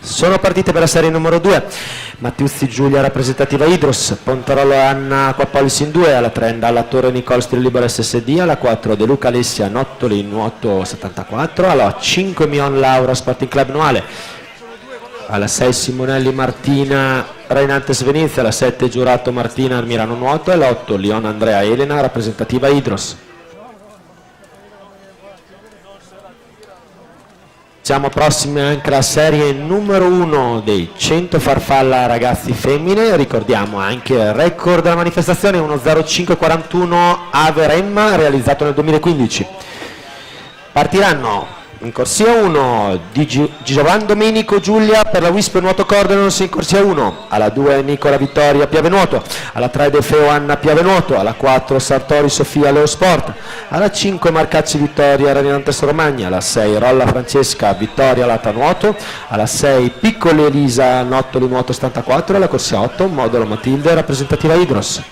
Sono partite per la serie numero 2, Mattiuzzi Giulia rappresentativa Idros, Pontarolo Anna Quappolis in 2, alla 3 alla Torre Nicole Stile Libero SSD, alla 4 De Luca Alessia Nottoli Nuoto 74, alla 5 Mion Laura Sporting Club Nuale, alla 6 Simonelli Martina Rainantes Venezia, alla 7 Giurato Martina Armirano Nuoto e alla 8 Lion Andrea Elena rappresentativa Idros. Siamo prossimi anche alla serie numero 1 dei 100 farfalla ragazzi femmine, ricordiamo anche il record della manifestazione 1.0541 Ave Remma realizzato nel 2015. Partiranno in corsia 1 di Giovanni Domenico Giulia per la Wisp Nuoto Cordenons in corsia 1, alla 2 Nicola Vittoria Piave Nuoto, alla 3 De Feo Anna Piave Nuoto, alla 4 Sartori Sofia Leo Sport, alla 5 Marcacci Vittoria Rainantes Romagna, alla 6 Rolla Francesca Vittoria Lata Nuoto, alla 6 Piccoli Elisa Nottoli Nuoto 74 e alla corsia 8 Modulo Matilde rappresentativa Idros.